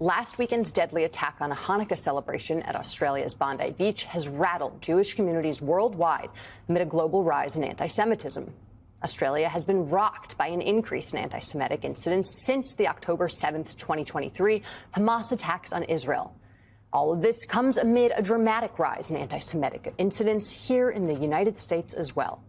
Last weekend's deadly attack on a Hanukkah celebration at Australia's Bondi Beach has rattled Jewish communities worldwide amid a global rise in anti-Semitism. Australia has been rocked by an increase in anti-Semitic incidents since the October 7th, 2023 Hamas attacks on Israel. All of this comes amid a dramatic rise in anti-Semitic incidents here in the United States as well.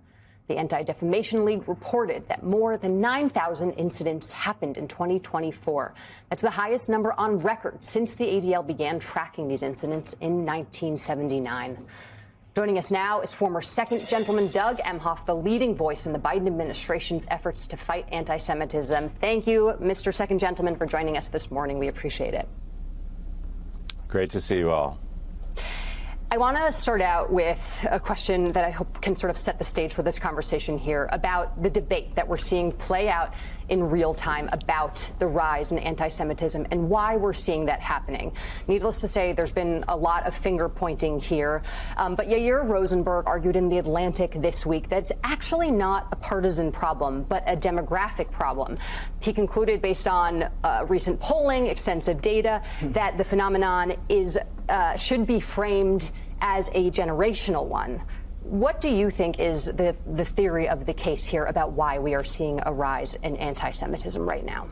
The Anti-Defamation League reported that more than 9,000 incidents happened in 2024. That's the highest number on record since the ADL began tracking these incidents in 1979. Joining us now is former Second Gentleman Doug Emhoff, the leading voice in the Biden administration's efforts to fight anti-Semitism. Thank you, Mr. Second Gentleman, for joining us this morning. We appreciate it. Great to see you all. I want to start out with a question that I hope can sort of set the stage for this conversation here about the debate that we're seeing play out in real time about the rise in anti-Semitism and why we're seeing that happening. Needless to say, there's been a lot of finger pointing here. But Yair Rosenberg argued in The Atlantic this week that it's actually not a partisan problem, but a demographic problem. He concluded, based on recent polling, extensive data, that the phenomenon should be framed as a generational one. What do you think is the theory of the case here about why we are seeing a rise in anti-Semitism right now?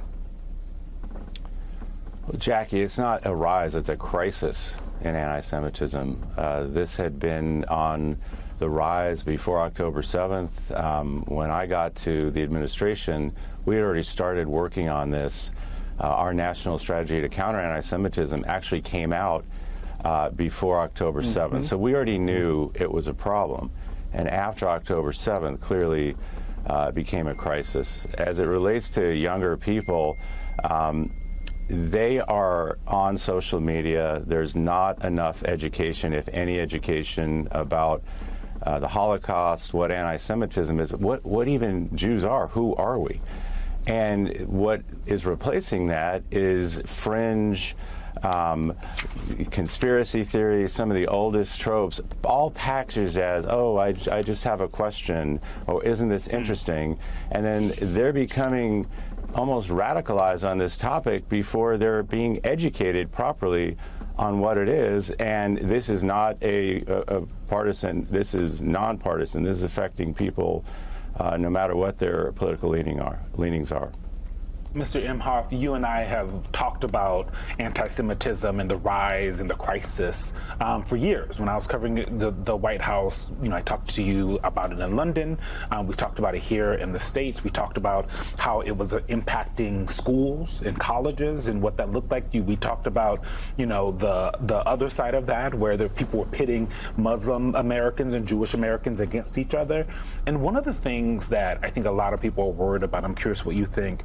Well, Jackie, it's not a rise, it's a crisis in anti-Semitism. This had been on the rise before October 7th. When I got to the administration, we had already started working on this. Our national strategy to counter anti-Semitism actually came out before October 7th. So we already knew it was a problem. And after October 7th, clearly became a crisis. As it relates to younger people, they are on social media. There's not enough education, if any education, about the Holocaust, what anti-Semitism is, what even Jews are, who are we? And what is replacing that is fringe conspiracy theories, some of the oldest tropes, all packaged as, oh, I just have a question, or isn't this interesting? And then they're becoming almost radicalized on this topic before they're being educated properly on what it is. And this is not a partisan, this is nonpartisan. This is affecting people no matter what their political leanings are. Mr. Emhoff, you and I have talked about anti-Semitism and the rise and the crisis for years. When I was covering the White House, I talked to you about it in London. We talked about it here in the States. We talked about how it was impacting schools and colleges and what that looked like. We talked about, the other side of that, where people were pitting Muslim Americans and Jewish Americans against each other. And one of the things that I think a lot of people are worried about, I'm curious what you think,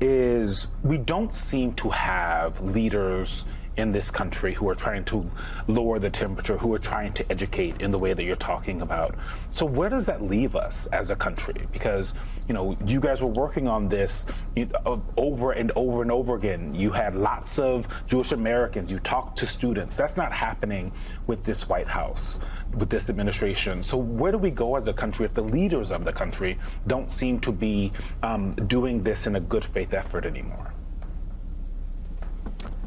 is we don't seem to have leaders in this country who are trying to lower the temperature, who are trying to educate in the way that you're talking about. So where does that leave us as a country? Because, you guys were working on this over and over and over again. You had lots of Jewish Americans. You talked to students. That's not happening with this White House, with this administration. So where do we go as a country if the leaders of the country don't seem to be doing this in a good faith effort anymore?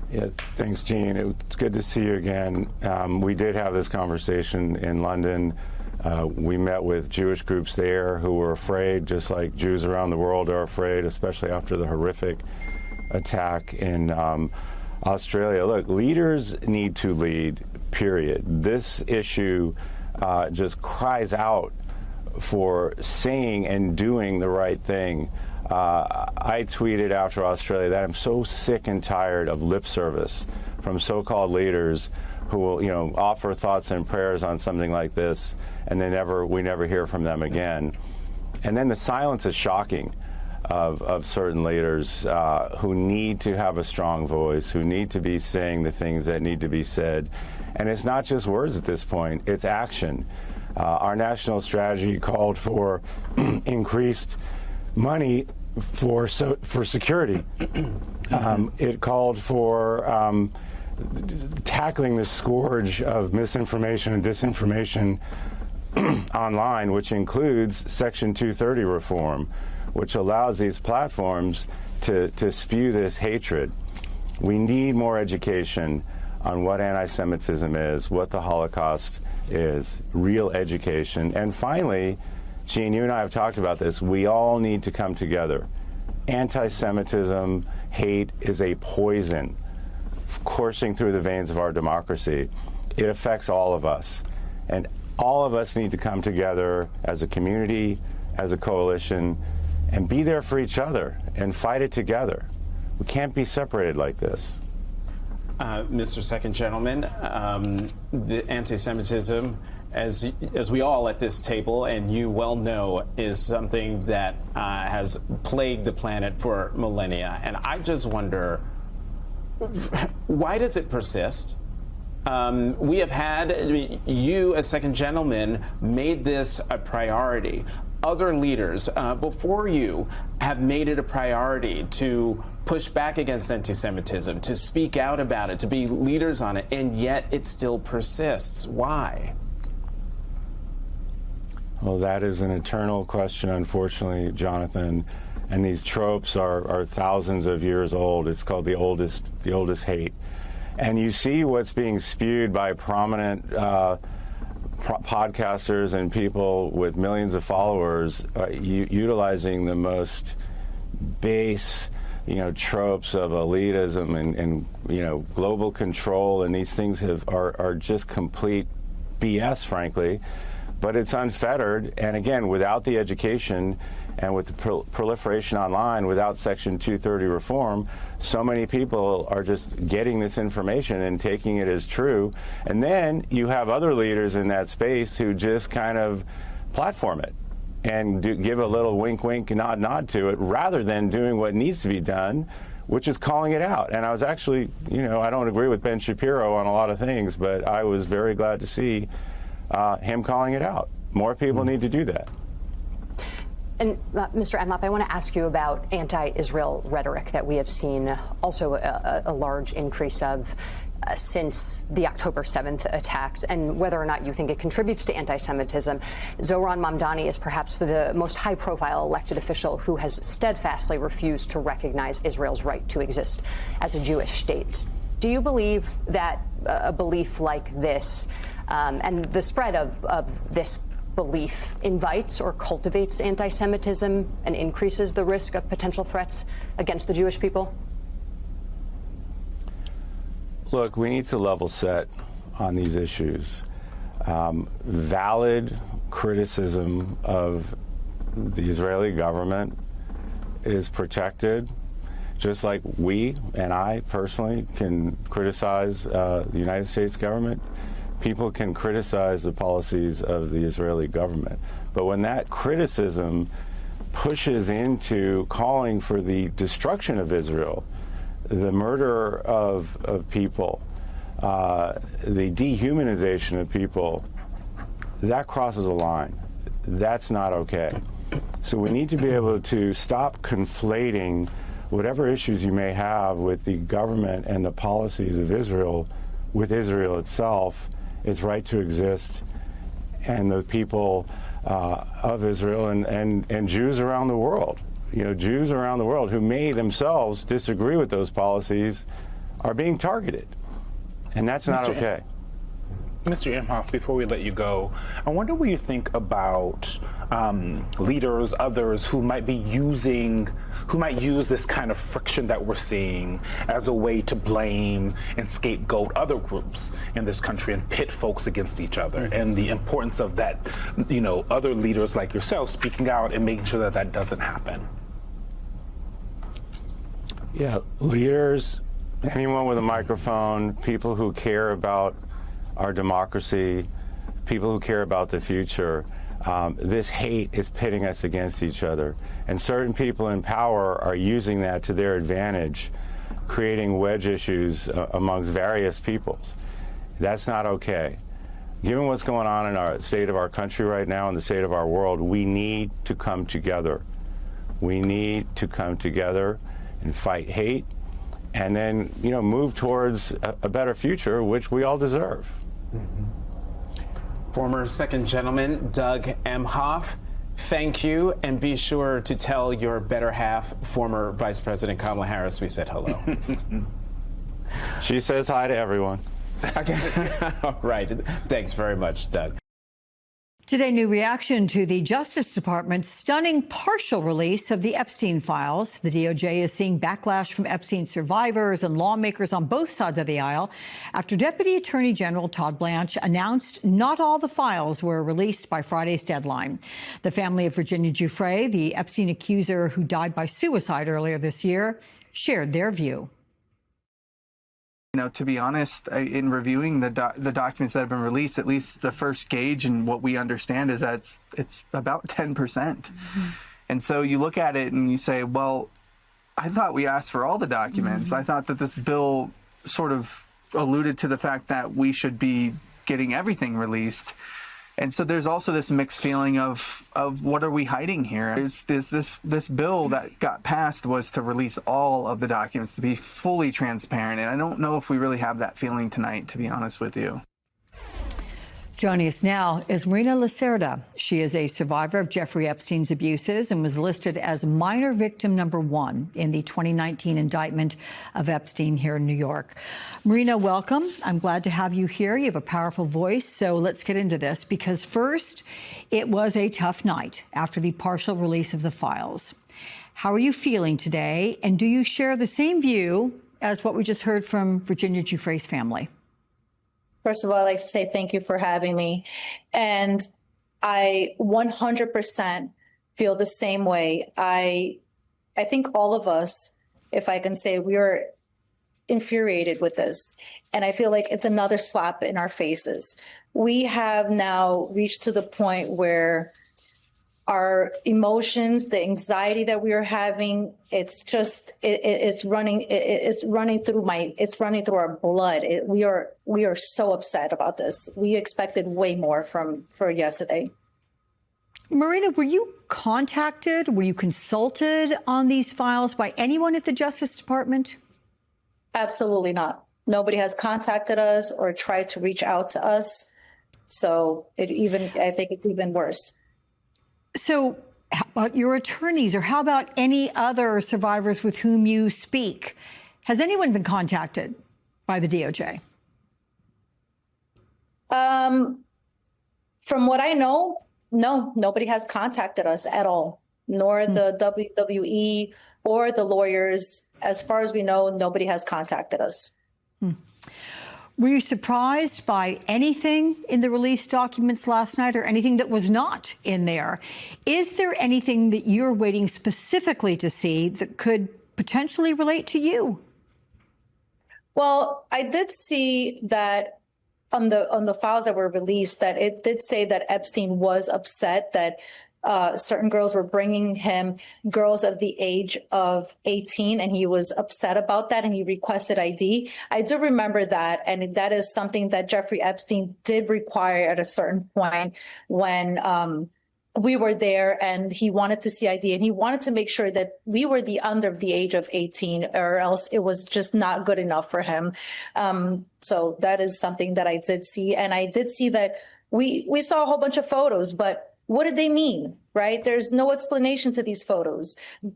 Yeah, thanks, Gene. It's good to see you again. We did have this conversation in London. We met with Jewish groups there who were afraid, just like Jews around the world are afraid, especially after the horrific attack in Australia. Look, leaders need to lead, period. This issue just cries out for saying and doing the right thing. I tweeted after Australia that I'm so sick and tired of lip service from so-called leaders who will, offer thoughts and prayers on something like this, and we never hear from them again. And then the silence is shocking of certain leaders who need to have a strong voice, who need to be saying the things that need to be said. And it's not just words at this point, it's action. Our national strategy called for increased money for security. It called for tackling the scourge of misinformation and disinformation online, which includes Section 230 reform, which allows these platforms to spew this hatred. We need more education on what anti-Semitism is, what the Holocaust is, real education. And finally, Gene, you and I have talked about this, we all need to come together. Anti-Semitism, hate is a poison coursing through the veins of our democracy. It affects all of us. And all of us need to come together as a community, as a coalition, and be there for each other and fight it together. We can't be separated like this. Mr. Second Gentleman, the anti-Semitism, as we all at this table, and you well know, is something that has plagued the planet for millennia. And I just wonder, why does it persist? We have had, you as Second Gentleman made this a priority. Other leaders before you have made it a priority to push back against anti-Semitism, to speak out about it, to be leaders on it, and yet it still persists. Why? Well, that is an eternal question, unfortunately, Jonathan. And these tropes are thousands of years old. It's called the oldest hate. And you see what's being spewed by prominent podcasters and people with millions of followers utilizing the most base, tropes of elitism and global control, and these things are just complete BS, frankly. But it's unfettered, and again, without the education and with the proliferation online, without Section 230 reform, so many people are just getting this information and taking it as true. And then you have other leaders in that space who just kind of platform it and give a little wink, wink, nod, nod to it, rather than doing what needs to be done, which is calling it out. And I was actually, I don't agree with Ben Shapiro on a lot of things, but I was very glad to see him calling it out. More people need to do that. And Mr. Emhoff, I want to ask you about anti-Israel rhetoric that we have seen also a large increase of since the October 7th attacks, and whether or not you think it contributes to anti-Semitism. Zohran Mamdani is perhaps the most high-profile elected official who has steadfastly refused to recognize Israel's right to exist as a Jewish state. Do you believe that a belief like this and the spread of this belief invites or cultivates anti-Semitism and increases the risk of potential threats against the Jewish people? Look, we need to level set on these issues. Valid criticism of the Israeli government is protected, just like we and I personally can criticize the United States government. People can criticize the policies of the Israeli government. But when that criticism pushes into calling for the destruction of Israel, the murder of people, the dehumanization of people, that crosses a line. That's not okay. So we need to be able to stop conflating whatever issues you may have with the government and the policies of Israel with Israel itself, its right to exist, and the people of Israel and Jews around the world. Jews around the world who may themselves disagree with those policies are being targeted. And that's not okay. Mr. Emhoff, before we let you go, I wonder what you think about leaders, others who might use this kind of friction that we're seeing as a way to blame and scapegoat other groups in this country and pit folks against each other, and the importance of that, other leaders like yourself speaking out and making sure that that doesn't happen. Yeah, leaders, anyone with a microphone, people who care about our democracy, people who care about the future. This hate is pitting us against each other. And certain people in power are using that to their advantage, creating wedge issues amongst various peoples. That's not okay. Given what's going on in our state of our country right now and the state of our world, we need to come together. We need to come together and fight hate and then, move towards a better future, which we all deserve. Former Second Gentleman Doug Emhoff, thank you, and be sure to tell your better half, former Vice President Kamala Harris, we said hello. She says hi to everyone. Okay. All right. Thanks very much, Doug. Today, new reaction to the Justice Department's stunning partial release of the Epstein files. The DOJ is seeing backlash from Epstein survivors and lawmakers on both sides of the aisle after Deputy Attorney General Todd Blanche announced not all the files were released by Friday's deadline. The family of Virginia Giuffre, the Epstein accuser who died by suicide earlier this year, shared their view. You know, to be honest, in reviewing the documents that have been released, at least the first gauge and what we understand is that it's about 10%. Mm-hmm. And so you look at it and you say, well, I thought we asked for all the documents. Mm-hmm. I thought that this bill sort of alluded to the fact that we should be getting everything released. And so there's also this mixed feeling of what are we hiding here? This bill that got passed was to release all of the documents, to be fully transparent. And I don't know if we really have that feeling tonight, to be honest with you. Joining us now is Marina Lacerda. She is a survivor of Jeffrey Epstein's abuses and was listed as minor victim number 1 in the 2019 indictment of Epstein here in New York. Marina, welcome. I'm glad to have you here. You have a powerful voice. So let's get into this, because first, it was a tough night after the partial release of the files. How are you feeling today? And do you share the same view as what we just heard from Virginia Giuffre's family? First of all, I'd like to say thank you for having me. And I 100% feel the same way. I think all of us, if I can say, we are infuriated with this. And I feel like it's another slap in our faces. We have now reached to the point where our emotions, the anxiety that we are having, it's just, it's running through our blood. We are so upset about this. We expected way more for yesterday. Marina, were you contacted? Were you consulted on these files by anyone at the Justice Department? Absolutely not. Nobody has contacted us or tried to reach out to us. So I think it's even worse. So how about your attorneys, or how about any other survivors with whom you speak? Has anyone been contacted by the DOJ? From what I know, no, nobody has contacted us at all, nor the WWE or the lawyers. As far as we know, nobody has contacted us. Were you surprised by anything in the released documents last night, or anything that was not in there? Is there anything that you're waiting specifically to see that could potentially relate to you? Well, I did see that on the files that were released, that it did say that Epstein was upset that certain girls were bringing him girls of the age of 18, and he was upset about that, and he requested ID. I do remember that, and that is something that Jeffrey Epstein did require at a certain point when we were there, and he wanted to see ID, and he wanted to make sure that we were under the age of 18, or else it was just not good enough for him. So that is something that I did see, and I did see that we saw a whole bunch of photos, but what did they mean, right? There's no explanation to these photos.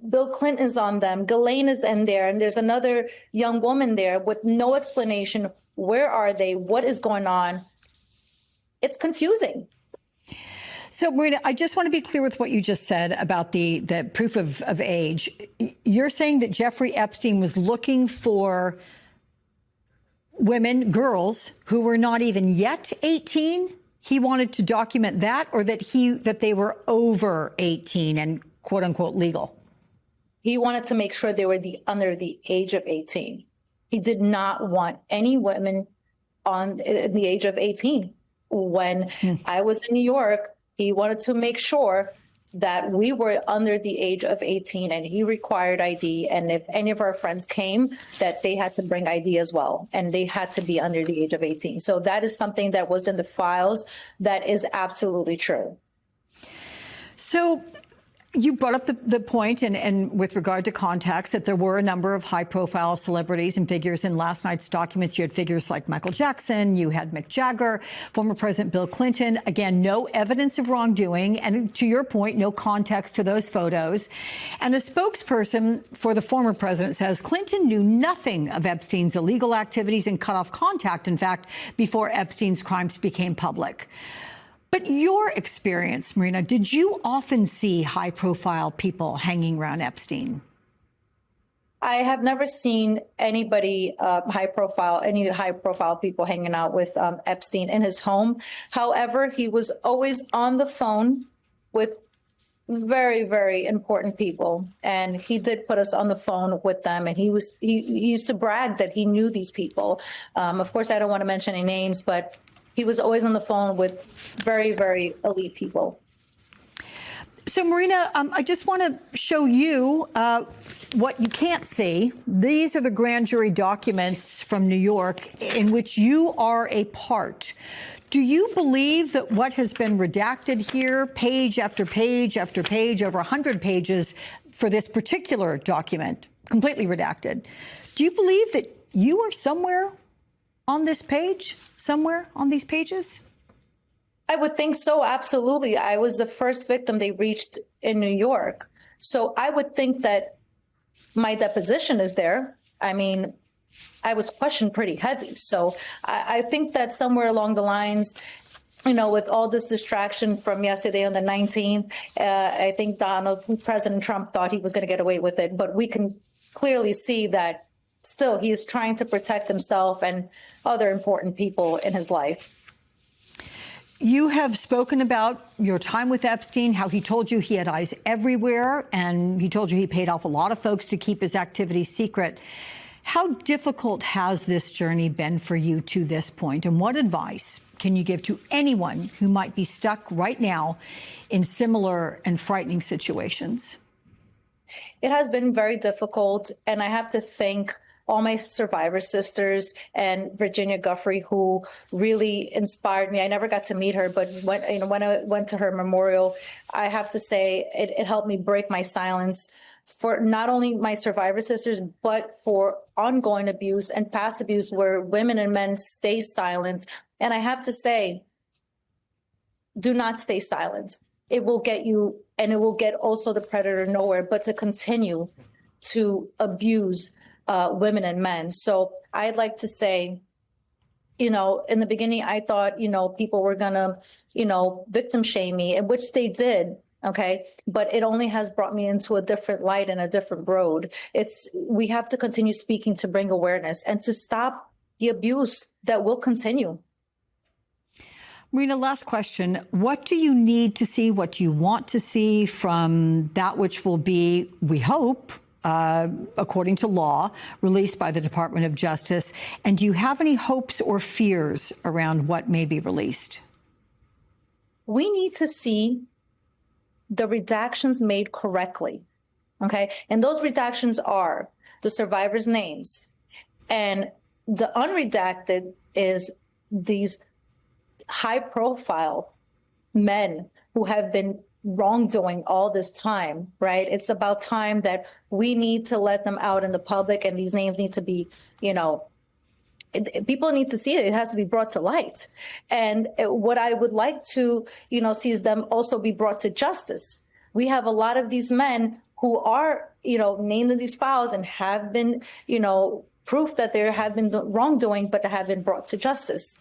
Bill Clinton's on them. Ghislaine is in there. And there's another young woman there with no explanation. Where are they? What is going on? It's confusing. So, Marina, I just want to be clear with what you just said about the proof of age. You're saying that Jeffrey Epstein was looking for women, girls, who were not even yet 18? He wanted to document that, or that they were over 18 and quote unquote legal? He wanted to make sure they were under the age of 18. He did not want any women in the age of 18. When I was in New York, he wanted to make sure that we were under the age of 18, and he required ID. And if any of our friends came, that they had to bring ID as well, and they had to be under the age of 18. So that is something that was in the files that is absolutely true. So You brought up the point, and with regard to context, that there were a number of high-profile celebrities and figures in last night's documents. You had figures like Michael Jackson, you had Mick Jagger, former President Bill Clinton. Again, no evidence of wrongdoing, and to your point, no context to those photos. And a spokesperson for the former president says Clinton knew nothing of Epstein's illegal activities and cut off contact, in fact, before Epstein's crimes became public. But your experience, Marina, did you often see high-profile people hanging around Epstein? I have never seen anybody any high-profile people hanging out with Epstein in his home. However, he was always on the phone with very, very important people, and he did put us on the phone with them. And he used to brag that he knew these people. Of course, I don't want to mention any names, but he was always on the phone with very, very elite people. So, Marina, I just want to show you what you can't see. These are the grand jury documents from New York in which you are a part. Do you believe that what has been redacted here, page after page after page, over 100 pages for this particular document, completely redacted, do you believe that you are somewhere on this page, somewhere on these pages? I would think so, absolutely. I was the first victim they reached in New York. So I would think that my deposition is there. I mean, I was questioned pretty heavy. So I think that somewhere along the lines, you know, with all this distraction from yesterday on the 19th, I think President Trump thought he was going to get away with it. But we can clearly see that still he is trying to protect himself and other important people in his life. You have spoken about your time with Epstein, how he told you he had eyes everywhere, and he told you he paid off a lot of folks to keep his activities secret. How difficult has this journey been for you to this point, and what advice can you give to anyone who might be stuck right now in similar and frightening situations? It has been very difficult, and I have to thank all my survivor sisters and Virginia Giuffre, who really inspired me. I never got to meet her, but when I went to her memorial, I have to say it helped me break my silence for not only my survivor sisters, but for ongoing abuse and past abuse where women and men stay silent. And I have to say, do not stay silent. It will get you, and it will get also the predator nowhere, but to continue to abuse women and men. So I'd like to say, you know, in the beginning, I thought, you know, people were going to, you know, victim shame me, which they did. OK, but it only has brought me into a different light and a different road. We have to continue speaking to bring awareness and to stop the abuse that will continue. Marina, last question. What do you need to see? What do you want to see from that which will be, we hope, according to law, released by the Department of Justice? And do you have any hopes or fears around what may be released? We need to see the redactions made correctly, okay? And those redactions are the survivors' names. And the unredacted is these high-profile men who have been wrongdoing all this time, right? It's about time that we need to let them out in the public, and these names need to be, you know, people need to see it. It has to be brought to light. And what I would like to, you know, see is them also be brought to justice. We have a lot of these men who are, you know, named in these files and have been, you know, proof that there have been wrongdoing, but have been brought to justice.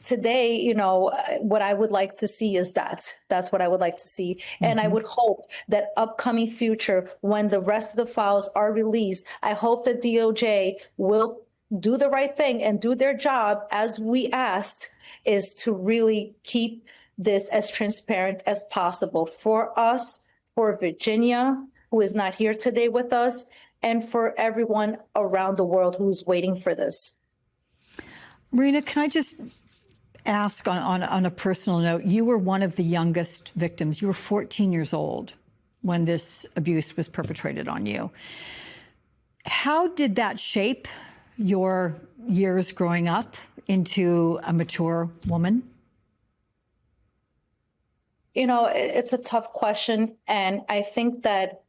Today, you know, what I would like to see is that's what I would like to see. Mm-hmm. And I would hope that upcoming future, when the rest of the files are released, I hope that DOJ will do the right thing and do their job as we asked, is to really keep this as transparent as possible for us, for Virginia, who is not here today with us, and for everyone around the world who's waiting for this. Marina, can I just ask on a personal note, you were one of the youngest victims. You were 14 years old when this abuse was perpetrated on you. How did that shape your years growing up into a mature woman? It's a tough question. And I think that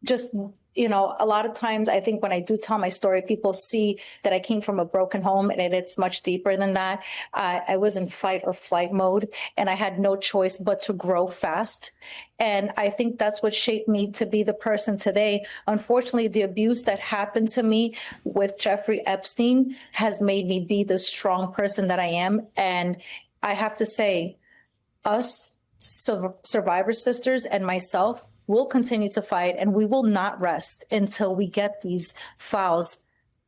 just, a lot of times I think when I do tell my story, people see that I came from a broken home, and it's much deeper than that. I was in fight or flight mode, and I had no choice but to grow fast. And I think that's what shaped me to be the person today. Unfortunately, the abuse that happened to me with Jeffrey Epstein has made me be the strong person that I am. And I have to say, us survivor sisters and myself will continue to fight, and we will not rest until we get these files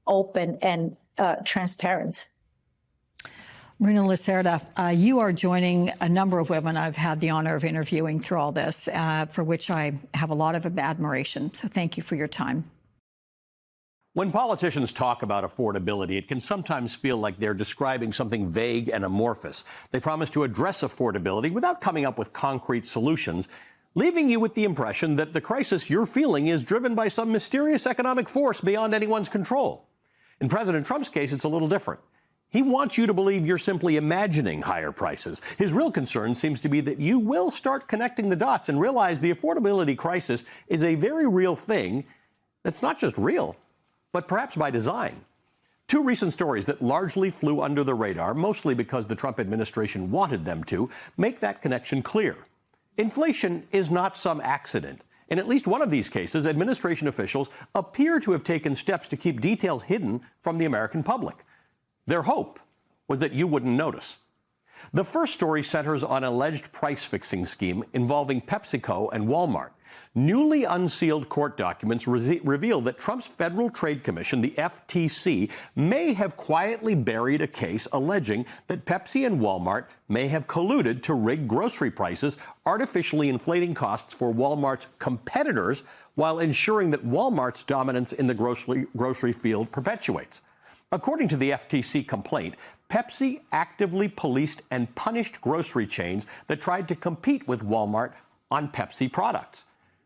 open and transparent. Marina Lacerda, you are joining a number of women I've had the honor of interviewing through all this, for which I have a lot of admiration. So thank you for your time. When politicians talk about affordability, it can sometimes feel like they're describing something vague and amorphous. They promise to address affordability without coming up with concrete solutions, leaving you with the impression that the crisis you're feeling is driven by some mysterious economic force beyond anyone's control. In President Trump's case, it's a little different. He wants you to believe you're simply imagining higher prices. His real concern seems to be that you will start connecting the dots and realize the affordability crisis is a very real thing that's not just real, but perhaps by design. Two recent stories that largely flew under the radar, mostly because the Trump administration wanted them to, make that connection clear. Inflation is not some accident. In at least one of these cases, administration officials appear to have taken steps to keep details hidden from the American public. Their hope was that you wouldn't notice. The first story centers on an alleged price-fixing scheme involving PepsiCo and Walmart. Newly unsealed court documents reveal that Trump's Federal Trade Commission, the FTC, may have quietly buried a case alleging that Pepsi and Walmart may have colluded to rig grocery prices, artificially inflating costs for Walmart's competitors while ensuring that Walmart's dominance in the grocery field perpetuates. According to the FTC complaint, Pepsi actively policed and punished grocery chains that tried to compete with Walmart on Pepsi products.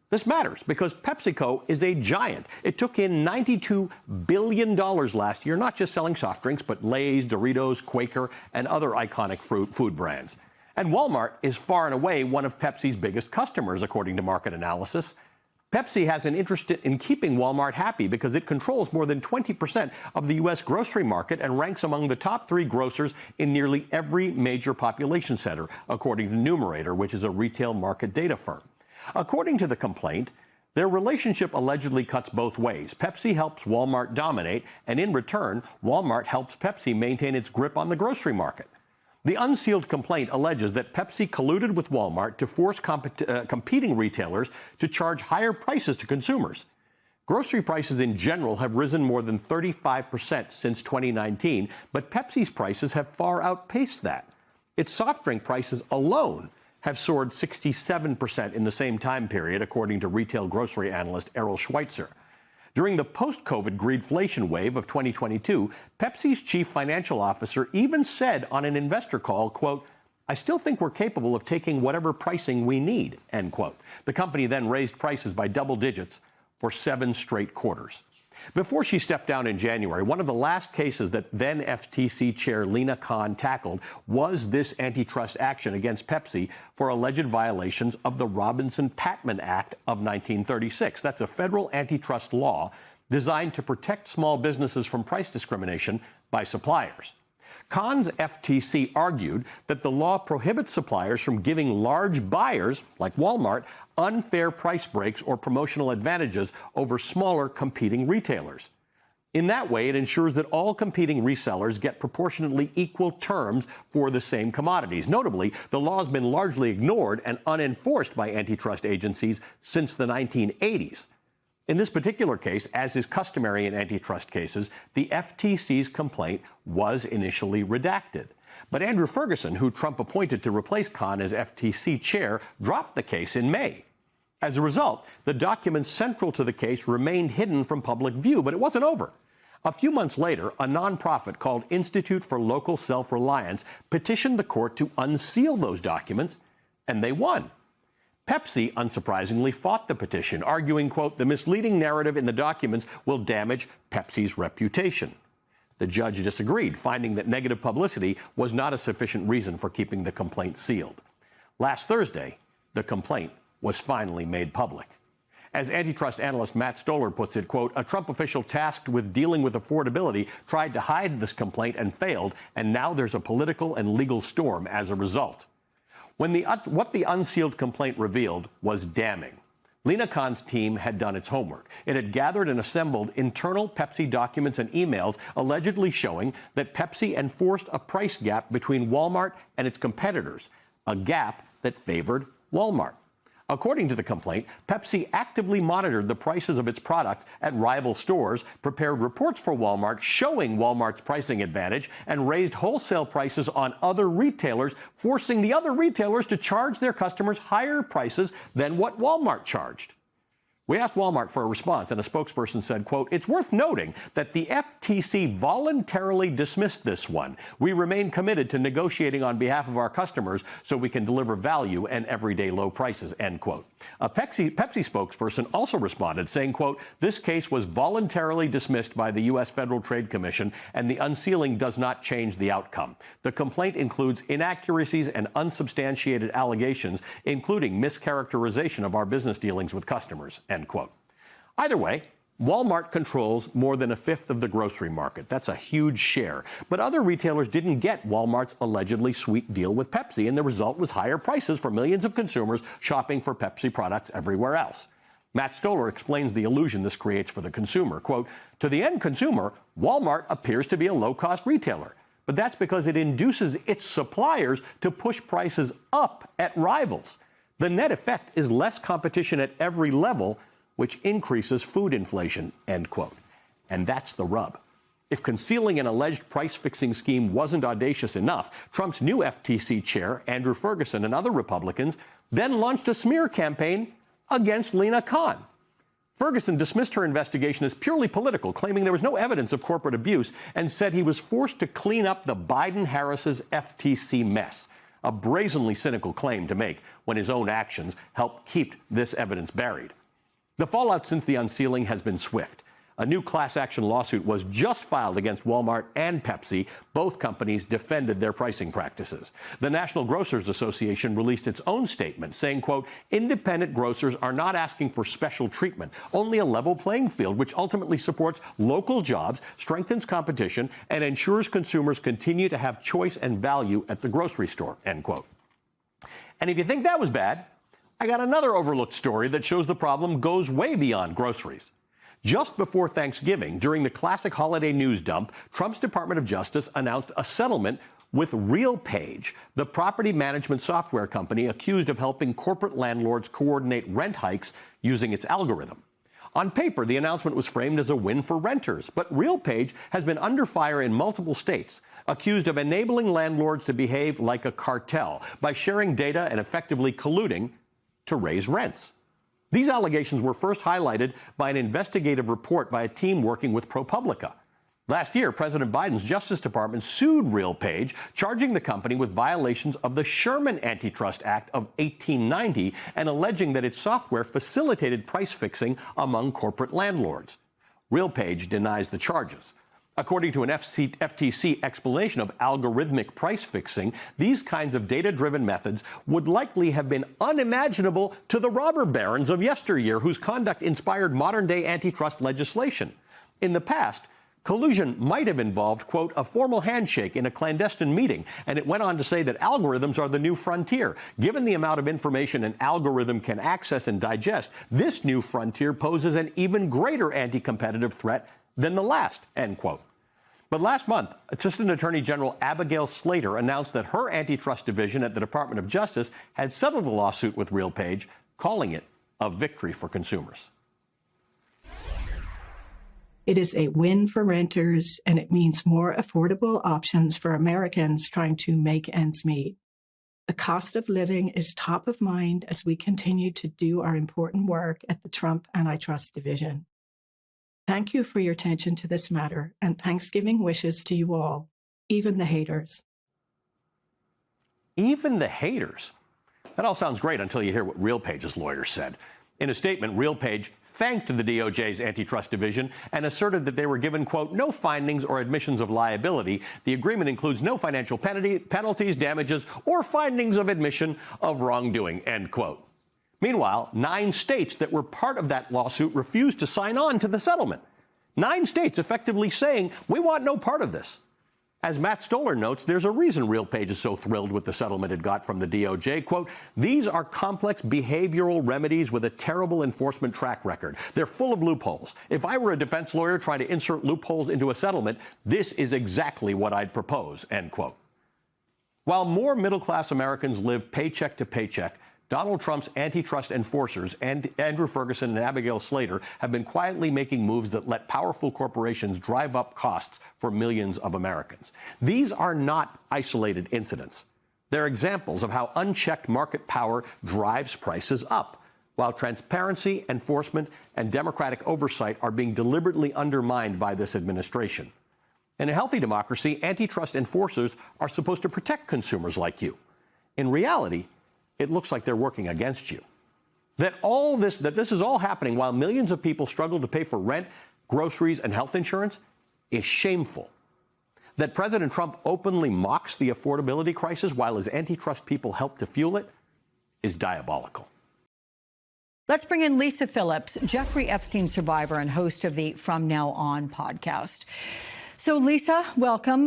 This matters because PepsiCo is a giant. It took in $92 billion last year, not just selling soft drinks, but Lay's, Doritos, Quaker, and other iconic food brands. And Walmart is far and away one of Pepsi's biggest customers, according to market analysis. Pepsi has an interest in keeping Walmart happy because it controls more than 20% of the U.S. grocery market and ranks among the top 3 grocers in nearly every major population center, according to Numerator, which is a retail market data firm. According to the complaint, their relationship allegedly cuts both ways. Pepsi helps Walmart dominate, and in return, Walmart helps Pepsi maintain its grip on the grocery market. The unsealed complaint alleges that Pepsi colluded with Walmart to force competing retailers to charge higher prices to consumers. Grocery prices in general have risen more than 35% since 2019, but Pepsi's prices have far outpaced that. Its soft drink prices alone have soared 67% in the same time period, according to retail grocery analyst Errol Schweitzer. During the post-COVID greedflation wave of 2022, Pepsi's chief financial officer even said on an investor call, quote, "I still think we're capable of taking whatever pricing we need," end quote. The company then raised prices by double digits for 7 straight quarters. Before she stepped down in January, one of the last cases that then FTC Chair Lina Khan tackled was this antitrust action against Pepsi for alleged violations of the Robinson-Patman Act of 1936. That's a federal antitrust law designed to protect small businesses from price discrimination by suppliers. Khan's FTC argued that the law prohibits suppliers from giving large buyers, like Walmart, unfair price breaks or promotional advantages over smaller competing retailers. In that way, it ensures that all competing resellers get proportionately equal terms for the same commodities. Notably, the law has been largely ignored and unenforced by antitrust agencies since the 1980s. In this particular case, as is customary in antitrust cases, the FTC's complaint was initially redacted. But Andrew Ferguson, who Trump appointed to replace Khan as FTC chair, dropped the case in May. As a result, the documents central to the case remained hidden from public view, but it wasn't over. A few months later, a nonprofit called Institute for Local Self-Reliance petitioned the court to unseal those documents, and they won. Pepsi, unsurprisingly, fought the petition, arguing, quote, "the misleading narrative in the documents will damage Pepsi's reputation." The judge disagreed, finding that negative publicity was not a sufficient reason for keeping the complaint sealed. Last Thursday, the complaint was finally made public. As antitrust analyst Matt Stoller puts it, quote, a Trump official tasked with dealing with affordability tried to hide this complaint and failed, and now there's a political and legal storm as a result. What the unsealed complaint revealed was damning. Lina Khan's team had done its homework. It had gathered and assembled internal Pepsi documents and emails allegedly showing that Pepsi enforced a price gap between Walmart and its competitors, a gap that favored Walmart. According to the complaint, Pepsi actively monitored the prices of its products at rival stores, prepared reports for Walmart showing Walmart's pricing advantage, and raised wholesale prices on other retailers, forcing the other retailers to charge their customers higher prices than what Walmart charged. We asked Walmart for a response, and a spokesperson said, quote, it's worth noting that the FTC voluntarily dismissed this one. We remain committed to negotiating on behalf of our customers so we can deliver value and everyday low prices, end quote. A Pepsi spokesperson also responded, saying, quote, this case was voluntarily dismissed by the U.S. Federal Trade Commission, and the unsealing does not change the outcome. The complaint includes inaccuracies and unsubstantiated allegations, including mischaracterization of our business dealings with customers, end quote. Either way, Walmart controls more than a fifth of the grocery market. That's a huge share. But other retailers didn't get Walmart's allegedly sweet deal with Pepsi, and the result was higher prices for millions of consumers shopping for Pepsi products everywhere else. Matt Stoller explains the illusion this creates for the consumer. Quote, to the end consumer, Walmart appears to be a low-cost retailer. But that's because it induces its suppliers to push prices up at rivals. The net effect is less competition at every level, which increases food inflation, end quote. And that's the rub. If concealing an alleged price-fixing scheme wasn't audacious enough, Trump's new FTC chair, Andrew Ferguson, and other Republicans then launched a smear campaign against Lina Khan. Ferguson dismissed her investigation as purely political, claiming there was no evidence of corporate abuse, and said he was forced to clean up the Biden-Harris's FTC mess. A brazenly cynical claim to make when his own actions helped keep this evidence buried. The fallout since the unsealing has been swift. A new class action lawsuit was just filed against Walmart and Pepsi. Both companies defended their pricing practices. The National Grocers Association released its own statement saying, quote, independent grocers are not asking for special treatment, only a level playing field, which ultimately supports local jobs, strengthens competition, and ensures consumers continue to have choice and value at the grocery store, end quote. And if you think that was bad, I got another overlooked story that shows the problem goes way beyond groceries. Just before Thanksgiving, during the classic holiday news dump, Trump's Department of Justice announced a settlement with RealPage, the property management software company accused of helping corporate landlords coordinate rent hikes using its algorithm. On paper, the announcement was framed as a win for renters, but RealPage has been under fire in multiple states, accused of enabling landlords to behave like a cartel by sharing data and effectively colluding to raise rents. These allegations were first highlighted by an investigative report by a team working with ProPublica. Last year, President Biden's Justice Department sued RealPage, charging the company with violations of the Sherman Antitrust Act of 1890 and alleging that its software facilitated price fixing among corporate landlords. RealPage denies the charges. According to an FTC explanation of algorithmic price fixing, these kinds of data-driven methods would likely have been unimaginable to the robber barons of yesteryear, whose conduct inspired modern-day antitrust legislation. In the past, collusion might have involved, quote, a formal handshake in a clandestine meeting, and it went on to say that algorithms are the new frontier. Given the amount of information an algorithm can access and digest, this new frontier poses an even greater anti-competitive threat than the last, end quote. But last month, Assistant Attorney General Abigail Slater announced that her antitrust division at the Department of Justice had settled the lawsuit with RealPage, calling it a victory for consumers. It is a win for renters, and it means more affordable options for Americans trying to make ends meet. The cost of living is top of mind as we continue to do our important work at the Trump Antitrust Division. Thank you for your attention to this matter, and Thanksgiving wishes to you all, even the haters. Even the haters? That all sounds great until you hear what RealPage's lawyer said. In a statement, RealPage thanked the DOJ's antitrust division and asserted that they were given, quote, no findings or admissions of liability. The agreement includes no financial penalties, damages, or findings of admission of wrongdoing, end quote. Meanwhile, 9 states that were part of that lawsuit refused to sign on to the settlement. 9 states effectively saying, we want no part of this. As Matt Stoller notes, there's a reason RealPage is so thrilled with the settlement it got from the DOJ. Quote, these are complex behavioral remedies with a terrible enforcement track record. They're full of loopholes. If I were a defense lawyer trying to insert loopholes into a settlement, this is exactly what I'd propose, end quote. While more middle-class Americans live paycheck to paycheck, Donald Trump's antitrust enforcers, and Andrew Ferguson and Abigail Slater, have been quietly making moves that let powerful corporations drive up costs for millions of Americans. These are not isolated incidents. They're examples of how unchecked market power drives prices up, while transparency, enforcement, and democratic oversight are being deliberately undermined by this administration. In a healthy democracy, antitrust enforcers are supposed to protect consumers like you. In reality, it looks like they're working against you. That this is all happening while millions of people struggle to pay for rent, groceries, and health insurance is shameful. That President Trump openly mocks the affordability crisis while his antitrust people help to fuel it is diabolical. Let's bring in Lisa Phillips, Jeffrey Epstein survivor and host of the From Now On podcast. So, Lisa, welcome.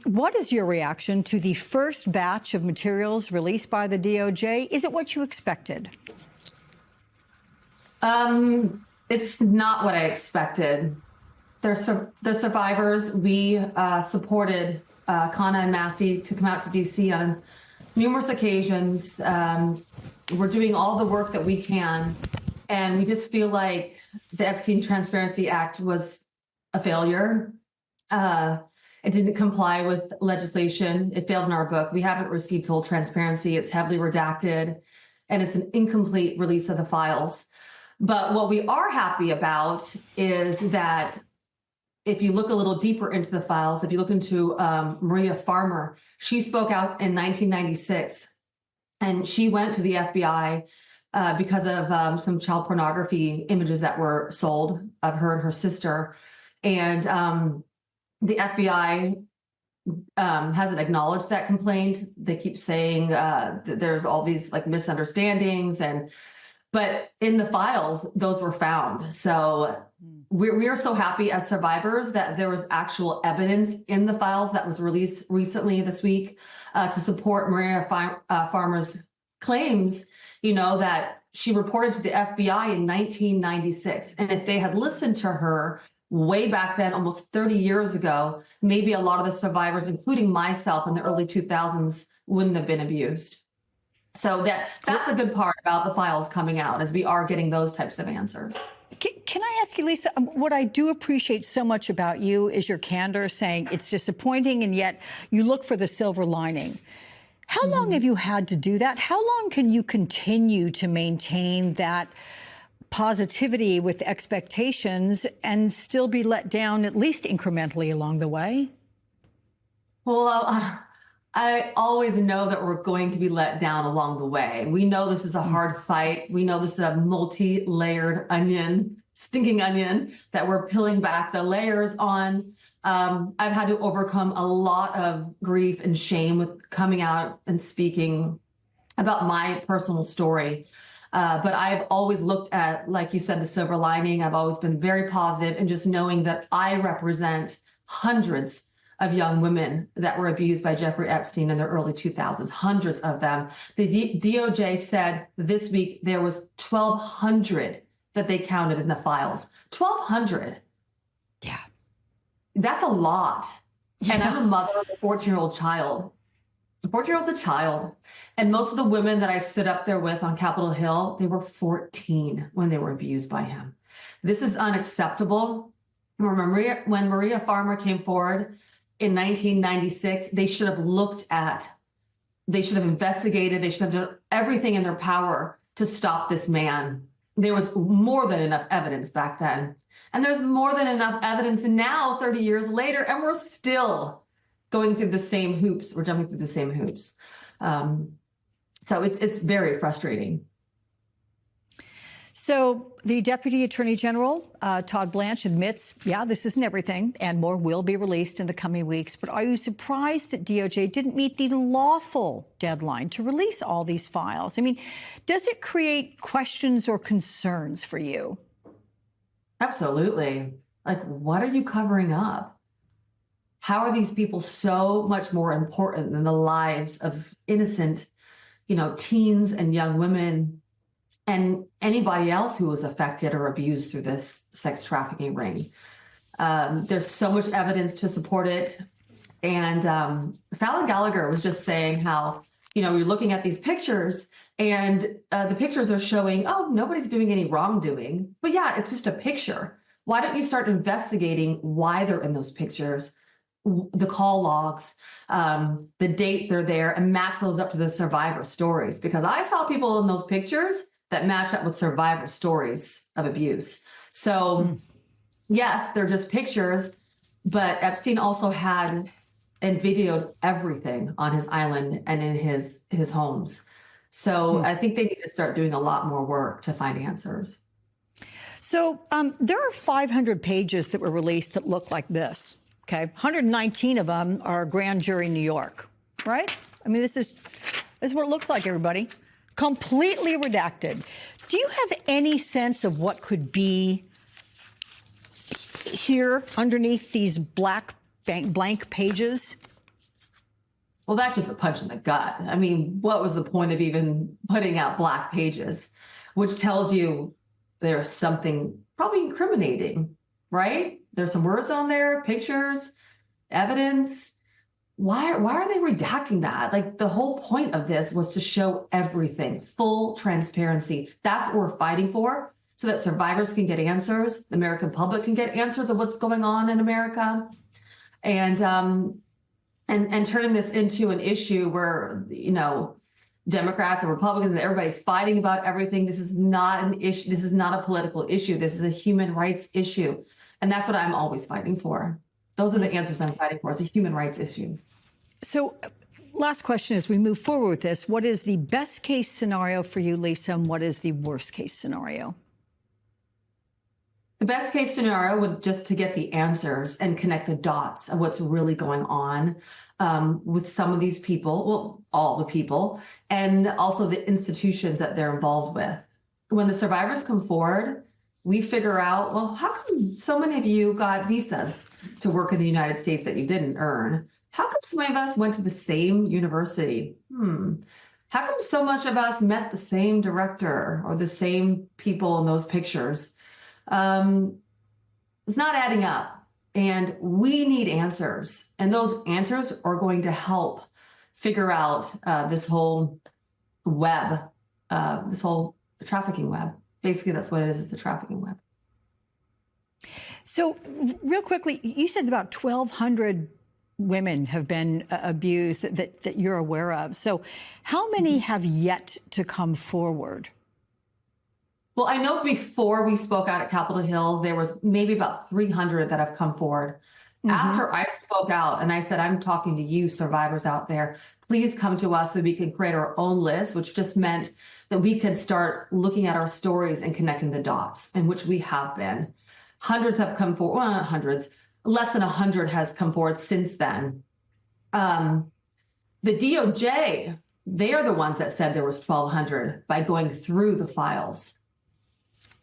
What is your reaction to the first batch of materials released by the DOJ? Is it what you expected? It's not what I expected. The survivors, we supported Kana and Massey to come out to D.C. on numerous occasions. We're doing all the work that we can, and we just feel like the Epstein Transparency Act was a failure. It didn't comply with legislation. It failed in our book. We haven't received full transparency. It's heavily redacted, and it's an incomplete release of the files. But what we are happy about is that if you look a little deeper into the files, if you look into Maria Farmer, she spoke out in 1996, and she went to the FBI because of some child pornography images that were sold of her and her sister. And the FBI hasn't acknowledged that complaint. They keep saying that there's all these like misunderstandings, but in the files, those were found. So we are so happy as survivors that there was actual evidence in the files that was released recently this week to support Maria Farmer's claims, that she reported to the FBI in 1996. And if they had listened to her way back then, almost 30 years ago, maybe a lot of the survivors, including myself in the early 2000s, wouldn't have been abused. So that's a good part about the files coming out, is we are getting those types of answers. Can I ask you, Lisa, what I do appreciate so much about you is your candor, saying it's disappointing, and yet you look for the silver lining. How long have you had to do that? How long can you continue to maintain that positivity with expectations and still be let down, at least incrementally along the way? Well, I always know that we're going to be let down along the way. We know this is a hard fight. We know this is a multi-layered onion, stinking onion, that we're peeling back the layers on. I've had to overcome a lot of grief and shame with coming out and speaking about my personal story. But I've always looked at, like you said, the silver lining. I've always been very positive, and just knowing that I represent hundreds of young women that were abused by Jeffrey Epstein in the early 2000s, hundreds of them. The DOJ said this week there was 1,200 that they counted in the files. 1,200. Yeah. That's a lot. Yeah. And I'm a mother of a 14-year-old child. A 14-year-old's a child. And most of the women that I stood up there with on Capitol Hill, they were 14 when they were abused by him. This is unacceptable. When Maria Farmer came forward in 1996, they should have investigated, they should have done everything in their power to stop this man. There was more than enough evidence back then. And there's more than enough evidence now, 30 years later, and we're still going through the same hoops. We're jumping through the same hoops. So it's very frustrating. So the Deputy Attorney General, Todd Blanche, admits, yeah, this isn't everything, and more will be released in the coming weeks. But are you surprised that DOJ didn't meet the lawful deadline to release all these files? I mean, does it create questions or concerns for you? Absolutely. Like, what are you covering up? How are these people so much more important than the lives of innocent, teens and young women and anybody else who was affected or abused through this sex trafficking ring? There's so much evidence to support it. And Fallon Gallagher was just saying how, you're looking at these pictures and the pictures are showing, oh, nobody's doing any wrongdoing. But yeah, it's just a picture. Why don't you start investigating why they're in those pictures, the call logs, the dates they're there, and match those up to the survivor stories? Because I saw people in those pictures that match up with survivor stories of abuse. So yes, they're just pictures, but Epstein also had and videoed everything on his island and in his homes. So I think they need to start doing a lot more work to find answers. So there are 500 pages that were released that look like this. Okay, 119 of them are grand jury New York, right? I mean, this is what it looks like, everybody. Completely redacted. Do you have any sense of what could be here underneath these blank pages? Well, that's just a punch in the gut. I mean, what was the point of even putting out black pages, which tells you there's something probably incriminating, right? There's some words on there, pictures, evidence. Why are they redacting that? Like, the whole point of this was to show everything, full transparency. That's what we're fighting for, so that survivors can get answers, the American public can get answers of what's going on in America, and turning this into an issue where, Democrats and Republicans and everybody's fighting about everything. This is not an issue. This is not a political issue. This is a human rights issue. And that's what I'm always fighting for. Those are the answers I'm fighting for. It's a human rights issue. So last question as we move forward with this, what is the best case scenario for you, Lisa, and what is the worst case scenario? The best case scenario would just to get the answers and connect the dots of what's really going on with some of these people, well, all the people, and also the institutions that they're involved with. When the survivors come forward, we figure out, well, how come so many of you got visas to work in the United States that you didn't earn? How come so many of us went to the same university? How come so much of us met the same director or the same people in those pictures? It's not adding up, and we need answers, and those answers are going to help figure out this whole web, this whole trafficking web. Basically, that's what it is. It's a trafficking web. So real quickly, you said about 1,200 women have been abused that you're aware of. So how many have yet to come forward? Well, I know before we spoke out at Capitol Hill, there was maybe about 300 that have come forward. After I spoke out and I said, I'm talking to you survivors out there, please come to us so we can create our own list, which just meant that we could start looking at our stories and connecting the dots, in which we have been. Hundreds have come forward, well, not hundreds, less than 100 has come forward since then. The DOJ, they are the ones that said there was 1,200 by going through the files.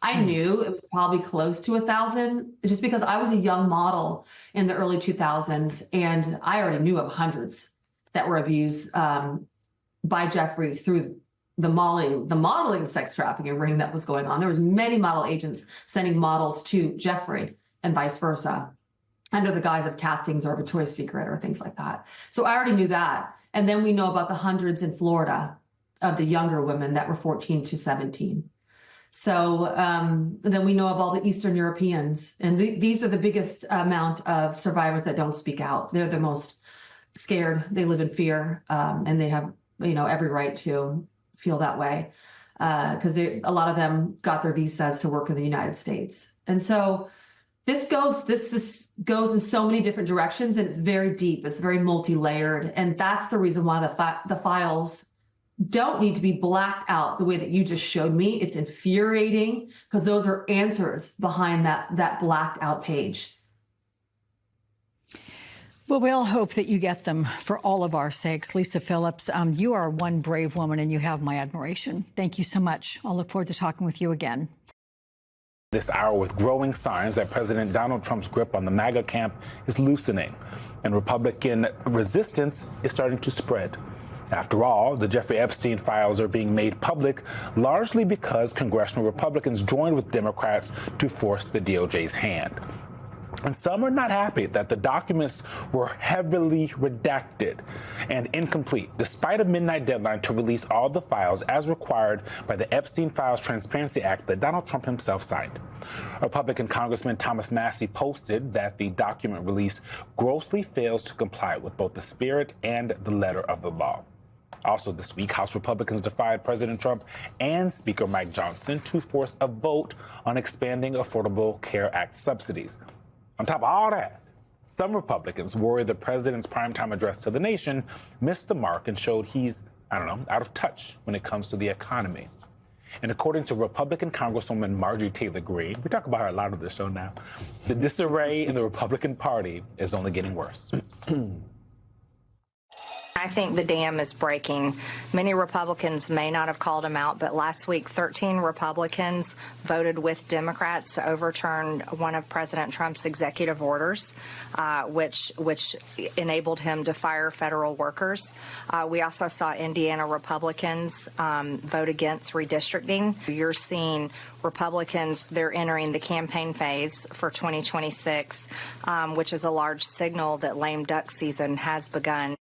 I knew it was probably close to 1,000 just because I was a young model in the early 2000s, and I already knew of hundreds that were abused by Jeffrey through the modeling sex trafficking ring that was going on. There was many model agents sending models to Jeffrey and vice versa under the guise of castings or Victoria's Secret or things like that. So I already knew that. And then we know about the hundreds in Florida of the younger women that were 14 to 17. So then we know of all the Eastern Europeans, and these are the biggest amount of survivors that don't speak out. They're the most scared. They live in fear, and they have, every right to feel that way because a lot of them got their visas to work in the United States. And so this just goes in so many different directions, and it's very deep. It's very multi-layered, and that's the reason why the files don't need to be blacked out the way that you just showed me. It's infuriating because those are answers behind that blacked out page. Well, we all hope that you get them for all of our sakes. Lisa Phillips, you are one brave woman and you have my admiration. Thank you so much. I'll look forward to talking with you again. This hour with growing signs that President Donald Trump's grip on the MAGA camp is loosening and Republican resistance is starting to spread. After all, the Jeffrey Epstein files are being made public largely because congressional Republicans joined with Democrats to force the DOJ's hand. And some are not happy that the documents were heavily redacted and incomplete, despite a midnight deadline to release all the files as required by the Epstein Files Transparency Act that Donald Trump himself signed. Republican Congressman Thomas Massie posted that the document release grossly fails to comply with both the spirit and the letter of the law. Also this week, House Republicans defied President Trump and Speaker Mike Johnson to force a vote on expanding Affordable Care Act subsidies. On top of all that, some Republicans worry the president's primetime address to the nation missed the mark and showed he's, out of touch when it comes to the economy. And according to Republican Congresswoman Marjorie Taylor Greene, we talk about her a lot on this show now, the disarray in the Republican Party is only getting worse. I think the dam is breaking. Many Republicans may not have called him out, but last week 13 Republicans voted with Democrats to overturn one of President Trump's executive orders, which enabled him to fire federal workers. We also saw Indiana Republicans vote against redistricting. You're seeing Republicans, they're entering the campaign phase for 2026, which is a large signal that lame duck season has begun.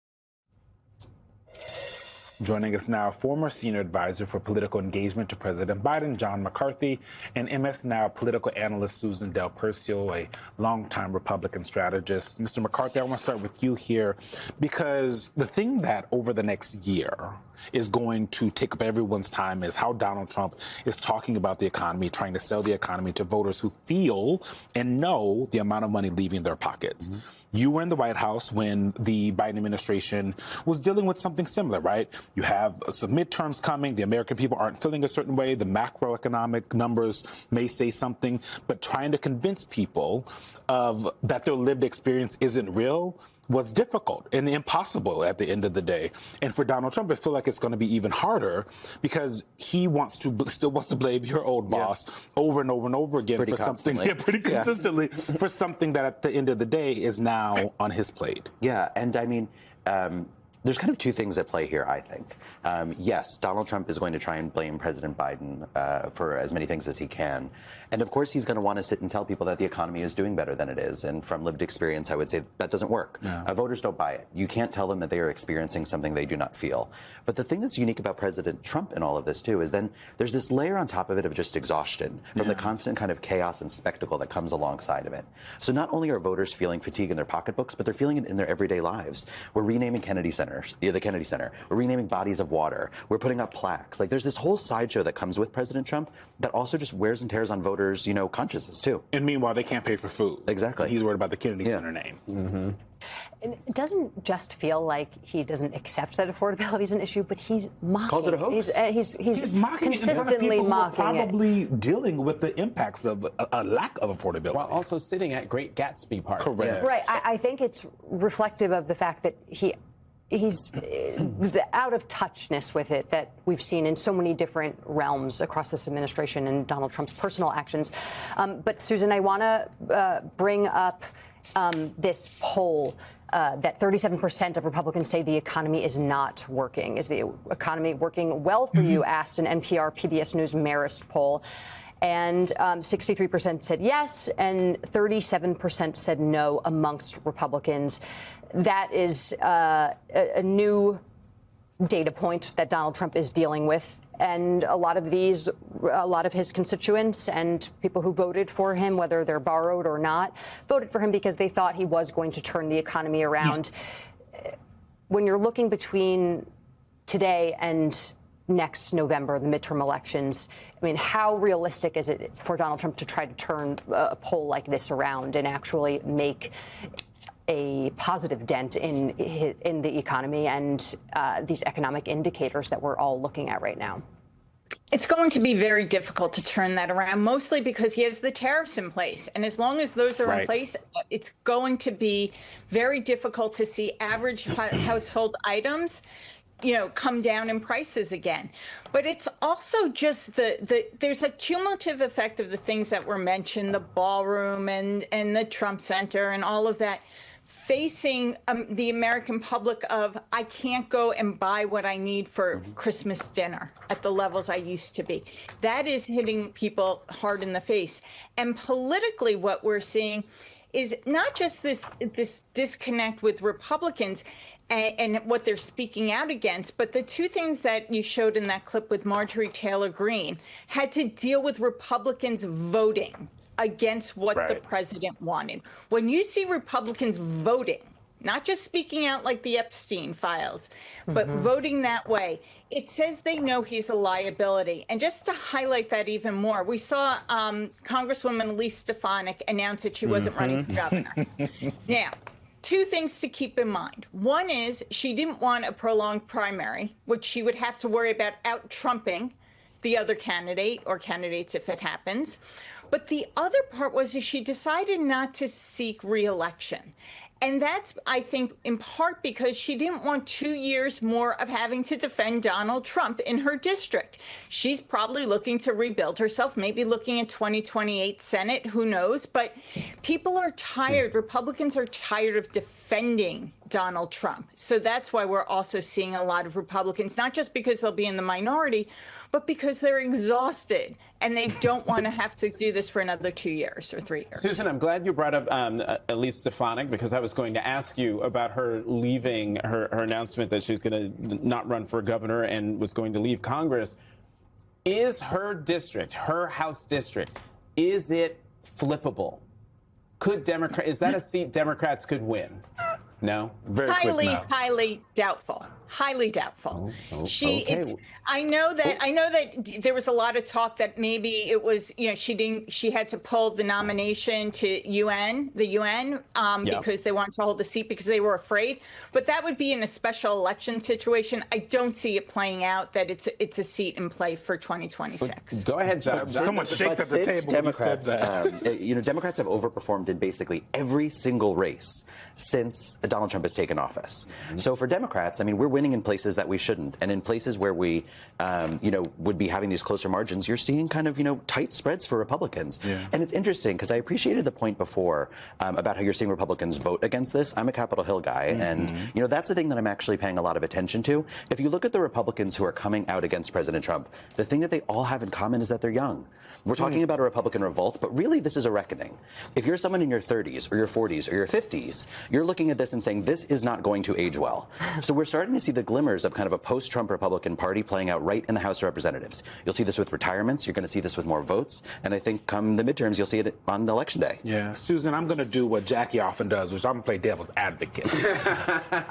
Joining us now, former senior advisor for political engagement to President Biden, John McCarthy, and MS Now political analyst Susan Del Percio, a longtime Republican strategist. Mr. McCarthy, I want to start with you here because the thing that over the next year is going to take up everyone's time is how Donald Trump is talking about the economy, trying to sell the economy to voters who feel and know the amount of money leaving their pockets. Mm-hmm. You were in the White House when the Biden administration was dealing with something similar, right? You have some midterms coming. The American people aren't feeling a certain way. The macroeconomic numbers may say something, but trying to convince people of that their lived experience isn't real was difficult and impossible at the end of the day. And for Donald Trump, I feel like it's going to be even harder because he still wants to blame your old boss over and over and over again for something pretty consistently for something that at the end of the day is now on his plate. Yeah, and I mean, there's kind of two things at play here, I think. Yes, Donald Trump is going to try and blame President Biden for as many things as he can. And of course, he's going to want to sit and tell people that the economy is doing better than it is. And from lived experience, I would say that doesn't work. No. Voters don't buy it. You can't tell them that they are experiencing something they do not feel. But the thing that's unique about President Trump in all of this, too, is then there's this layer on top of it of just exhaustion from the constant kind of chaos and spectacle that comes alongside of it. So not only are voters feeling fatigue in their pocketbooks, but they're feeling it in their everyday lives. We're renaming Kennedy Center. The Kennedy Center. We're renaming bodies of water. We're putting up plaques. Like there's this whole sideshow that comes with President Trump that also just wears and tears on voters, consciences too. And meanwhile, they can't pay for food. Exactly. He's worried about the Kennedy Center name. Mm-hmm. It doesn't just feel like he doesn't accept that affordability is an issue, but he's mocking. Calls it a hoax. He's mocking consistently it in front of people mocking who are probably dealing with the impacts of a lack of affordability. While also sitting at Great Gatsby parties. Correct. Right. I think it's reflective of the fact that he's the out of touchness with it that we've seen in so many different realms across this administration and Donald Trump's personal actions. But Susan, I want to bring up this poll that 37% of Republicans say the economy is not working. Is the economy working well for you? Asked an NPR PBS News Marist poll. And 63% said yes, and 37% said no amongst Republicans. That is a new data point that Donald Trump is dealing with. And a lot of his constituents and people who voted for him, whether they're borrowed or not, voted for him because they thought he was going to turn the economy around. Yeah. When you're looking between today and next November, the midterm elections, I mean, how realistic is it for Donald Trump to try to turn a poll like this around and actually make a positive dent in the economy and these economic indicators that we're all looking at right now? It's going to be very difficult to turn that around, mostly because he has the tariffs in place. And as long as those are in place, it's going to be very difficult to see average household items, come down in prices again. But it's also just there's a cumulative effect of the things that were mentioned, the ballroom and the Trump Center and all of that, facing the American public of, I can't go and buy what I need for Christmas dinner at the levels I used to be. That is hitting people hard in the face. And politically, what we're seeing is not just this disconnect with Republicans and what they're speaking out against, but the two things that you showed in that clip with Marjorie Taylor Greene had to deal with Republicans voting against what the president wanted. When you see Republicans voting, not just speaking out like the Epstein files, but voting that way, it says they know he's a liability. And just to highlight that even more, we saw Congresswoman Elise Stefanik announce that she wasn't running for governor. Now, two things to keep in mind. One is she didn't want a prolonged primary, which she would have to worry about out-trumping the other candidate or candidates if it happens. But the other part was she decided not to seek re-election. And that's, I think, in part because she didn't want 2 years more of having to defend Donald Trump in her district. She's probably looking to rebuild herself, maybe looking at 2028 Senate, who knows? But people are tired. Republicans are tired of defending Donald Trump. So that's why we're also seeing a lot of Republicans, not just because they'll be in the minority, but because they're exhausted and they don't want to have to do this for another 2 years or 3 years. Susan, I'm glad you brought up Elise Stefanik, because I was going to ask you about her leaving, her announcement that she's going to not run for governor and was going to leave Congress. Is her district, her House district, is it flippable? Is that a seat Democrats could win? No? Very highly doubtful. Highly doubtful. I know that there was a lot of talk that maybe it was, she had to pull the nomination to the UN, because they wanted to hold the seat because they were afraid. But that would be in a special election situation. I don't see it playing out that it's a seat in play for 2026. Go ahead, John. Someone shake at the table. Democrats, Democrats have overperformed in basically every single race since Donald Trump has taken office. So for Democrats, we're winning in places that we shouldn't, and in places where we, would be having these closer margins, you're seeing kind of, tight spreads for Republicans. And it's interesting because I appreciated the point before about how you're seeing Republicans vote against this. I'm a Capitol Hill guy, and that's the thing that I'm actually paying a lot of attention to. If you look at the Republicans who are coming out against President Trump, the thing that they all have in common is that they're young. We're talking about a Republican revolt, but really this is a reckoning. If you're someone in your 30s or your 40s or your 50s, you're looking at this and saying this is not going to age well. So we're starting to see the glimmers of kind of a post-Trump Republican Party playing out right in the House of Representatives. You'll see this with retirements. You're going to see this with more votes. And I think come the midterms, you'll see it on Election Day. Yeah. Susan, I'm going to do what Jackie often does, which I'm going to play devil's advocate.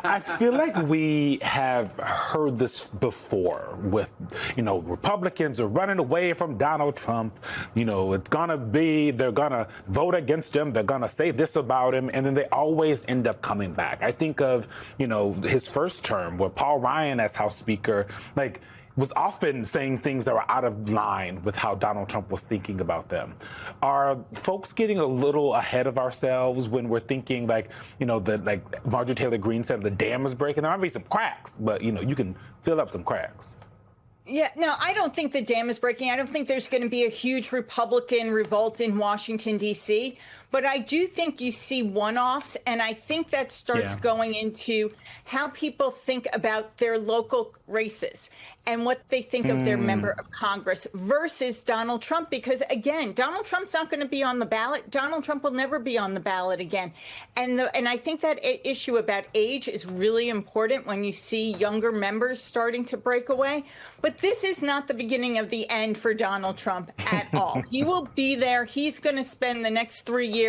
I feel like we have heard this before with, Republicans are running away from Donald Trump. It's going to be, they're going to vote against him. They're going to say this about him. And then they always end up coming back. I think of, his first term where Paul Ryan as House Speaker, was often saying things that were out of line with how Donald Trump was thinking about them. Are folks getting a little ahead of ourselves when we're thinking like Marjorie Taylor Greene said, the dam is breaking? There might be some cracks, but you can fill up some cracks. Yeah, no, I don't think the dam is breaking. I don't think there's going to be a huge Republican revolt in Washington, D.C., but I do think you see one-offs, and I think that starts going into how people think about their local races and what they think of their member of Congress versus Donald Trump. Because, again, Donald Trump's not going to be on the ballot. Donald Trump will never be on the ballot again. And I think that issue about age is really important when you see younger members starting to break away. But this is not the beginning of the end for Donald Trump at all. He will be there. He's going to spend the next 3 years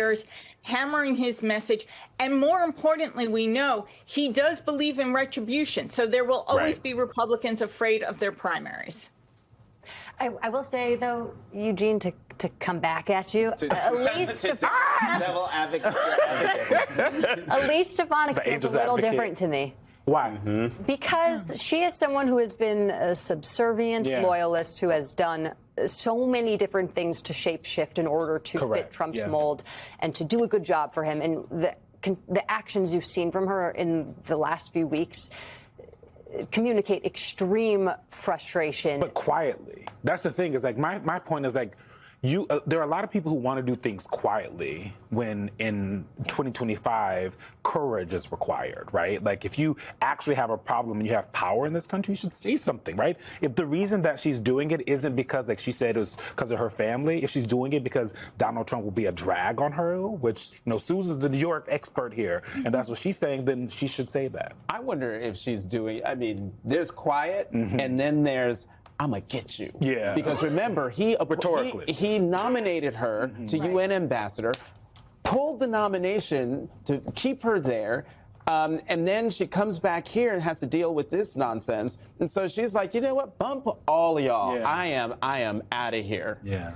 hammering his message. And more importantly, we know he does believe in retribution. So there will always be Republicans afraid of their primaries. I will say, though, Eugene, to to come back at you. Elise Devil advocate. Stefanik feels a little different to me. Why? Because she is someone who has been a subservient loyalist who has done so many different things to shape-shift in order to fit Trump's mold and to do a good job for him. And the actions you've seen from her in the last few weeks communicate extreme frustration. But quietly. That's the thing, is like my point is like, there are a lot of people who want to do things quietly when in 2025 courage is required, right? Like if you actually have a problem and you have power in this country, you should say something, right? If the reason that she's doing it isn't because, like she said, it was because of her family, if she's doing it because Donald Trump will be a drag on her, which, Susan's the New York expert here, and that's what she's saying, then she should say that. I wonder if she's doing, there's quiet and then there's I'm gonna get you. Yeah. Because remember, he nominated her to UN ambassador, pulled the nomination to keep her there, and then she comes back here and has to deal with this nonsense. And so she's like, you know what? Bump all of y'all. Yeah. I am out of here. Yeah.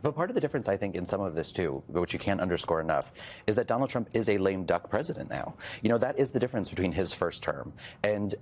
But part of the difference, I think, in some of this, too, which you can't underscore enough, is that Donald Trump is a lame duck president now. That is the difference between his first term. And,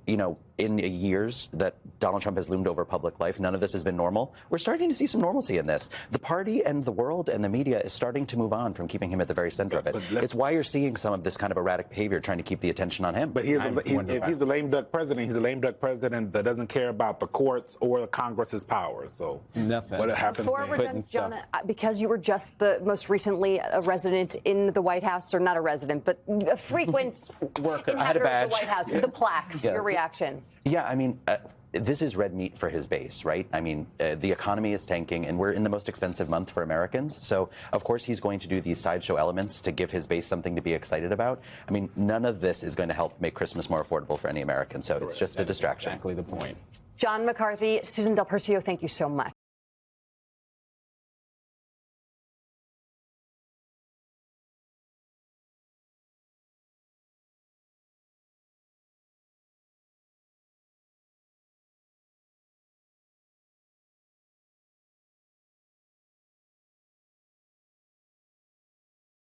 in years that Donald Trump has loomed over public life, none of this has been normal. We're starting to see some normalcy in this. The party and the world and the media is starting to move on from keeping him at the very center of it. It's why you're seeing some of this kind of erratic behavior trying to keep the attention on him. But if he's a lame duck president, he's a lame duck president that doesn't care about the courts or the Congress's powers. So nothing. What happens Before we're done, John, because you were just most recently a resident in the White House, or not a resident, but a frequent worker. I had a badge. Of the White House. The plaques. Your reaction? Yeah, this is red meat for his base, right? The economy is tanking, and we're in the most expensive month for Americans. So, of course, he's going to do these sideshow elements to give his base something to be excited about. None of this is going to help make Christmas more affordable for any American. So it's just a distraction. Exactly the point. John McCarthy, Susan Del Percio, thank you so much.